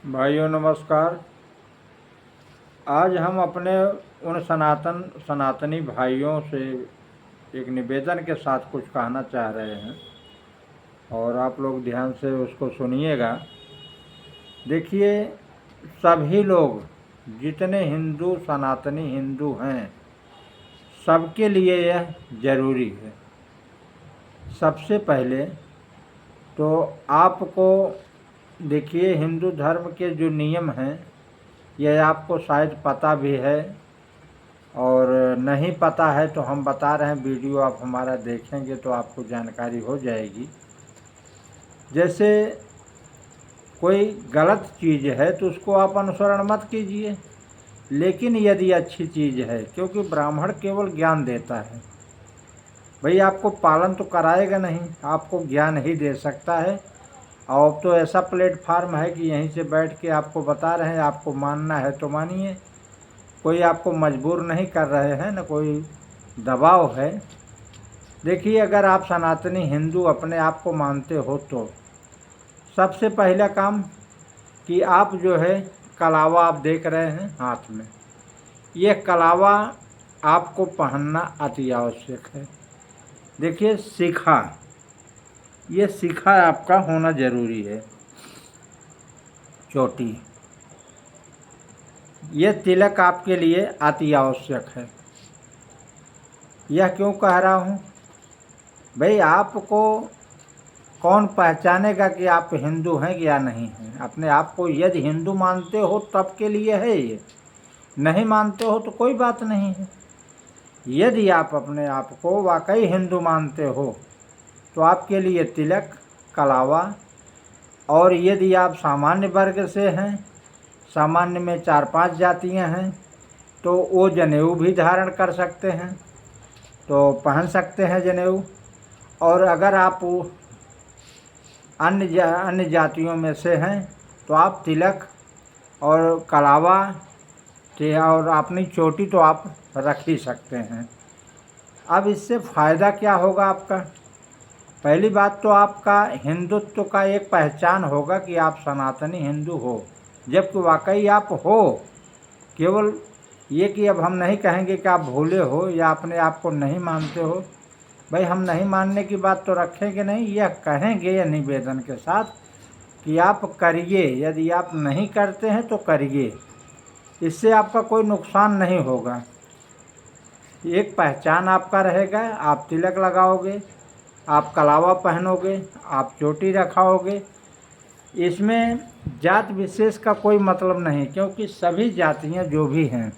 भाइयों नमस्कार। आज हम अपने उन सनातनी भाइयों से एक निवेदन के साथ कुछ कहना चाह रहे हैं और आप लोग ध्यान से उसको सुनिएगा। देखिए, सभी लोग जितने सनातनी हिंदू हैं, सबके लिए यह ज़रूरी है। सबसे पहले तो आपको देखिए, हिंदू धर्म के जो नियम हैं यह आपको शायद पता भी है, और नहीं पता है तो हम बता रहे हैं। वीडियो आप हमारा देखेंगे तो आपको जानकारी हो जाएगी। जैसे कोई गलत चीज़ है तो उसको आप अनुसरण मत कीजिए, लेकिन यदि अच्छी चीज़ है, क्योंकि ब्राह्मण केवल ज्ञान देता है। भाई, आपको पालन तो कराएगा नहीं, आपको ज्ञान ही दे सकता है। और अब तो ऐसा प्लेटफार्म है कि यहीं से बैठ के आपको बता रहे हैं, आपको मानना है तो मानिए। कोई आपको मजबूर नहीं कर रहे हैं, न कोई दबाव है। देखिए, अगर आप सनातनी हिंदू अपने आप को मानते हो तो सबसे पहला काम कि आप जो है कलावा आप देख रहे हैं हाथ में, ये कलावा आपको पहनना अति आवश्यक है। देखिए, शिखा, ये शिखा आपका होना ज़रूरी है। चोटी, ये तिलक आपके लिए अति आवश्यक है। यह क्यों कह रहा हूँ? भाई, आपको कौन पहचानेगा कि आप हिंदू हैं या नहीं हैं? अपने आप को यदि हिंदू मानते हो तब के लिए है ये, नहीं मानते हो तो कोई बात नहीं है। यदि आप अपने आप को वाकई हिंदू मानते हो तो आपके लिए तिलक, कलावा, और यदि आप सामान्य वर्ग से हैं, सामान्य में 4-5 जातियां हैं, तो वो जनेऊ भी धारण कर सकते हैं, तो पहन सकते हैं जनेऊ। और अगर आप अन्य जातियों में से हैं तो आप तिलक और कलावा और अपनी चोटी तो आप रख ही सकते हैं। अब इससे फ़ायदा क्या होगा आपका? पहली बात तो आपका हिंदुत्व का एक पहचान होगा कि आप सनातनी हिंदू हो, जबकि वाकई आप हो। केवल ये कि अब हम नहीं कहेंगे कि आप भोले हो या अपने आप को नहीं मानते हो। भाई, हम नहीं मानने की बात तो रखेंगे नहीं, यह कहेंगे या निवेदन के साथ कि आप करिए। यदि आप नहीं करते हैं तो करिए, इससे आपका कोई नुकसान नहीं होगा। एक पहचान आपका रहेगा। आप तिलक लगाओगे, आप कलावा पहनोगे, आप चोटी रखाओगे। इसमें जात विशेष का कोई मतलब नहीं, क्योंकि सभी जातियां जो भी हैं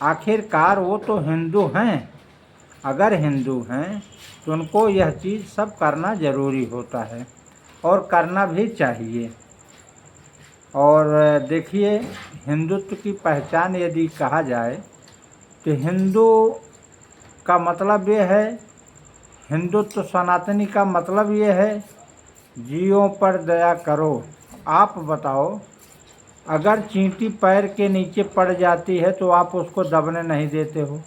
आखिरकार वो तो हिंदू हैं। अगर हिंदू हैं तो उनको यह चीज़ सब करना ज़रूरी होता है और करना भी चाहिए। और देखिए, हिंदुत्व की पहचान यदि कहा जाए तो हिंदू का मतलब ये है, हिंदुत्व सनातनी का मतलब ये है, जीवों पर दया करो। आप बताओ, अगर चींटी पैर के नीचे पड़ जाती है तो आप उसको दबने नहीं देते हो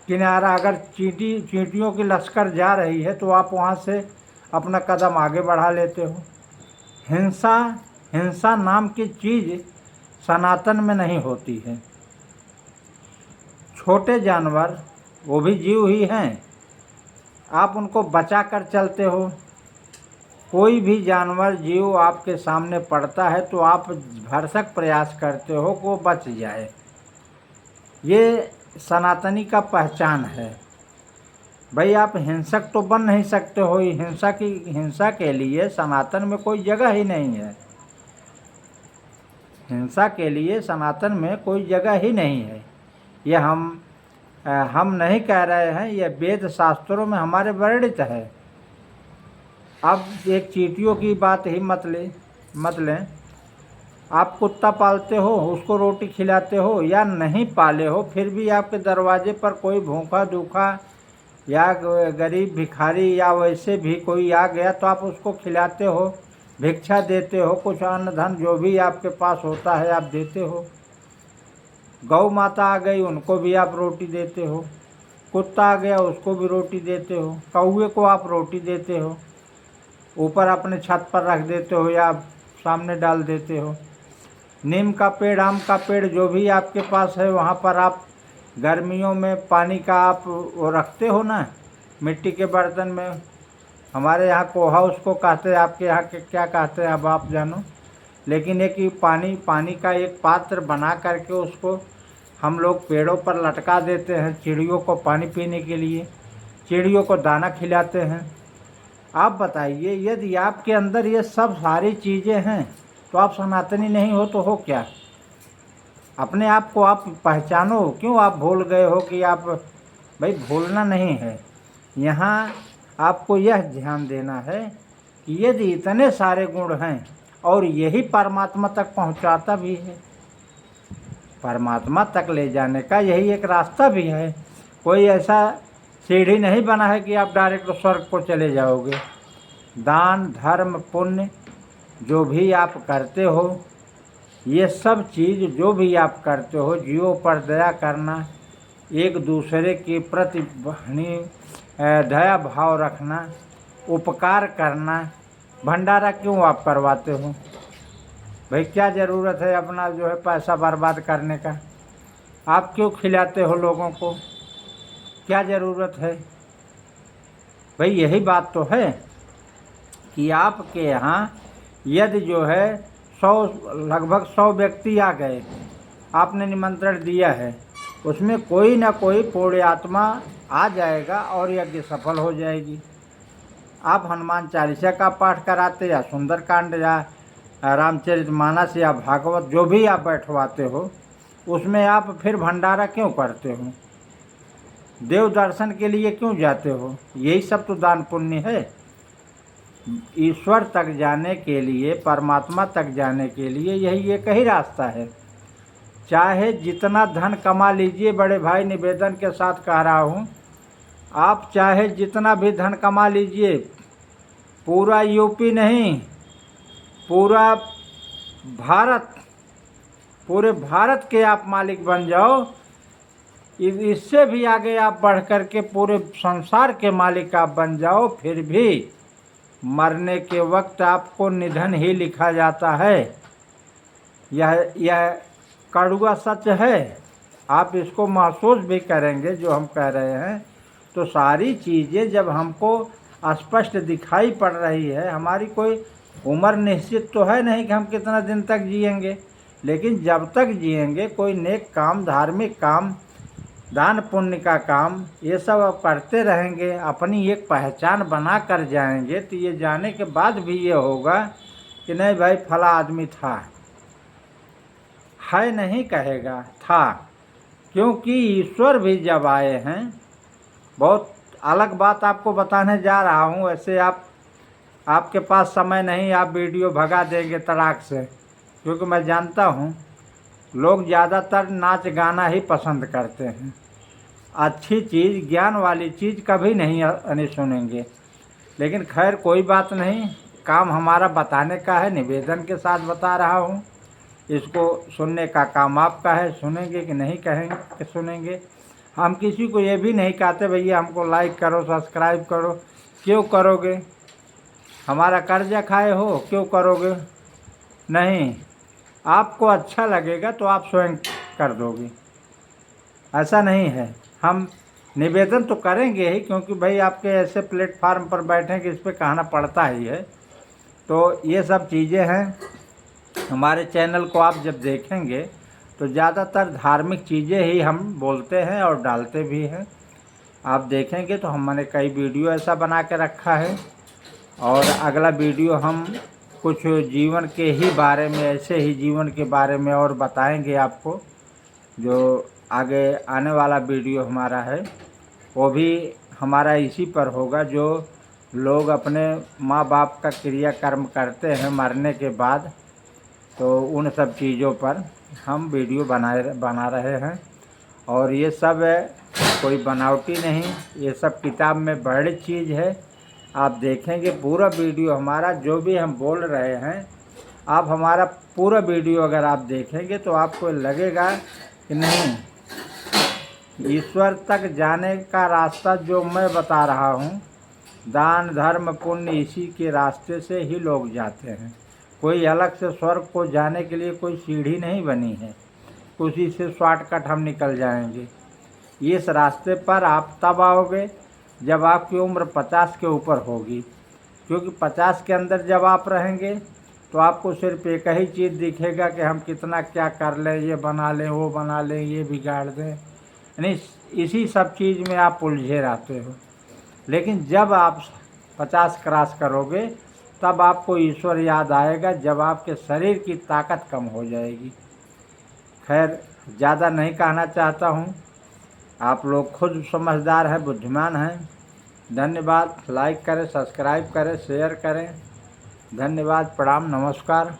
किनारा। अगर चींटियों की लश्कर जा रही है तो आप वहाँ से अपना कदम आगे बढ़ा लेते हो। हिंसा नाम की चीज़ सनातन में नहीं होती है। छोटे जानवर वो भी जीव ही हैं, आप उनको बचा कर चलते हो। कोई भी जानवर जीव आपके सामने पड़ता है तो आप भरसक प्रयास करते हो कि वो बच जाए। ये सनातनी का पहचान है। भाई, आप हिंसक तो बन नहीं सकते हो। हिंसा के लिए सनातन में कोई जगह ही नहीं है। हिंसा के लिए सनातन में कोई जगह ही नहीं है। यह हम नहीं कह रहे हैं, यह वेद शास्त्रों में हमारे वर्णित है। अब एक चींटियों की बात ही मत लें। आप कुत्ता पालते हो, उसको रोटी खिलाते हो, या नहीं पाले हो, फिर भी आपके दरवाजे पर कोई भूखा दूखा या गरीब भिखारी या वैसे भी कोई आ गया तो आप उसको खिलाते हो, भिक्षा देते हो, कुछ अन्न धन जो भी आपके पास होता है आप देते हो। गौ माता आ गई, उनको भी आप रोटी देते हो। कुत्ता आ गया, उसको भी रोटी देते हो। कौवे को आप रोटी देते हो, ऊपर अपने छत पर रख देते हो या सामने डाल देते हो। नीम का पेड़, आम का पेड़, जो भी आपके पास है वहाँ पर आप गर्मियों में पानी का आप वो रखते हो ना, मिट्टी के बर्तन में। हमारे यहाँ कोहा उसको कहते हैं, आपके यहाँ के क्या कहते हैं अब आप जानो। लेकिन एक ही पानी का एक पात्र बना करके उसको हम लोग पेड़ों पर लटका देते हैं, चिड़ियों को पानी पीने के लिए, चिड़ियों को दाना खिलाते हैं। आप बताइए, यदि आपके अंदर ये सब सारी चीज़ें हैं तो आप सनातनी नहीं हो तो हो क्या? अपने आप को आप पहचानो। क्यों आप भूल गए हो कि आप, भाई भूलना नहीं है। यहाँ आपको यह ध्यान देना है कि यदि इतने सारे गुण हैं और यही परमात्मा तक पहुँचाता भी है, परमात्मा तक ले जाने का यही एक रास्ता भी है। कोई ऐसा सीढ़ी नहीं बना है कि आप डायरेक्ट स्वर्ग को चले जाओगे। दान धर्म पुण्य जो भी आप करते हो, ये सब चीज़ जो भी आप करते हो, जीवों पर दया करना, एक दूसरे के प्रति दया भाव रखना, उपकार करना। भंडारा क्यों आप करवाते हो? भाई क्या ज़रूरत है अपना जो है पैसा बर्बाद करने का? आप क्यों खिलाते हो लोगों को? क्या ज़रूरत है? भाई यही बात तो है कि आपके यहाँ यदि जो है लगभग 100 व्यक्ति आ गए, आपने निमंत्रण दिया है, उसमें कोई ना कोई पुण्य आत्मा आ जाएगा और यज्ञ सफल हो जाएगी। आप हनुमान चालीसा का पाठ कराते या सुंदरकांड या रामचरितमानस या भागवत जो भी आप बैठवाते हो, उसमें आप फिर भंडारा क्यों करते हो? देव दर्शन के लिए क्यों जाते हो? यही सब तो दान पुण्य है। ईश्वर तक जाने के लिए, परमात्मा तक जाने के लिए यही एक ही रास्ता है। चाहे जितना धन कमा लीजिए, बड़े भाई निवेदन के साथ कह रहा हूँ, आप चाहे जितना भी धन कमा लीजिए, पूरा यूपी नहीं, पूरा भारत, पूरे भारत के आप मालिक बन जाओ, इससे भी आगे आप बढ़ कर के पूरे संसार के मालिक आप बन जाओ, फिर भी मरने के वक्त आपको निधन ही लिखा जाता है। यह कड़वा सच है। आप इसको महसूस भी करेंगे जो हम कह रहे हैं। तो सारी चीज़ें जब हमको स्पष्ट दिखाई पड़ रही है, हमारी कोई उम्र निश्चित तो है नहीं कि हम कितना दिन तक जिएंगे, लेकिन जब तक जिएंगे कोई नेक काम, धार्मिक काम, दान पुण्य का काम, ये सब आप करते रहेंगे, अपनी एक पहचान बना कर जाएंगे, तो ये जाने के बाद भी ये होगा कि नहीं भाई फला आदमी था, है नहीं कहेगा, था। क्योंकि ईश्वर भी जब आए हैं, बहुत अलग बात आपको बताने जा रहा हूँ। ऐसे आपके पास समय नहीं, आप वीडियो भगा देंगे तड़ाक से, क्योंकि मैं जानता हूँ लोग ज़्यादातर नाच गाना ही पसंद करते हैं। अच्छी चीज़, ज्ञान वाली चीज़ कभी नहीं सुनेंगे। लेकिन खैर कोई बात नहीं, काम हमारा बताने का है, निवेदन के साथ बता रहा हूँ। इसको सुनने का काम आपका है, सुनेंगे कि नहीं कहेंगे कि सुनेंगे। हम किसी को ये भी नहीं कहते भैया हमको लाइक करो, सब्सक्राइब करो। क्यों करोगे? हमारा कर्जा खाए हो, क्यों करोगे? नहीं, आपको अच्छा लगेगा तो आप स्वयं कर दोगे, ऐसा नहीं है। हम निवेदन तो करेंगे ही, क्योंकि भाई आपके ऐसे प्लेटफार्म पर बैठे कि इस पर कहना पड़ता ही है। तो ये सब चीज़ें हैं। हमारे चैनल को आप जब देखेंगे तो ज़्यादातर धार्मिक चीज़ें ही हम बोलते हैं और डालते भी हैं। आप देखेंगे तो हमने कई वीडियो ऐसा बना के रखा है, और अगला वीडियो हम कुछ जीवन के ही बारे में, ऐसे ही जीवन के बारे में और बताएंगे आपको। जो आगे आने वाला वीडियो हमारा है वो भी हमारा इसी पर होगा, जो लोग अपने माँ बाप का क्रियाकर्म करते हैं मरने के बाद, तो उन सब चीज़ों पर हम वीडियो बना रहे हैं। और ये सब कोई बनावटी नहीं, ये सब किताब में बड़ी चीज़ है। आप देखेंगे पूरा वीडियो हमारा, जो भी हम बोल रहे हैं, आप हमारा पूरा वीडियो अगर आप देखेंगे तो आपको लगेगा कि नहीं, ईश्वर तक जाने का रास्ता जो मैं बता रहा हूँ, दान धर्म पुण्य, इसी के रास्ते से ही लोग जाते हैं। कोई अलग से स्वर्ग को जाने के लिए कोई सीढ़ी नहीं बनी है, उसी से शॉर्टकट हम निकल जाएंगे। इस रास्ते पर आप तब आओगे जब आपकी उम्र 50 के ऊपर होगी, क्योंकि 50 के अंदर जब आप रहेंगे तो आपको सिर्फ एक ही चीज़ दिखेगा कि हम कितना क्या कर लें, ये बना लें, वो बना लें, ये बिगाड़ दें, यानी इसी सब चीज़ में आप उलझे रहते हो। लेकिन जब आप 50 क्रॉस करोगे तब आपको ईश्वर याद आएगा, जब आपके शरीर की ताकत कम हो जाएगी। खैर, ज़्यादा नहीं कहना चाहता हूँ, आप लोग खुद समझदार हैं, बुद्धिमान हैं। धन्यवाद। लाइक करें, सब्सक्राइब करें, शेयर करें। धन्यवाद। प्रणाम, नमस्कार।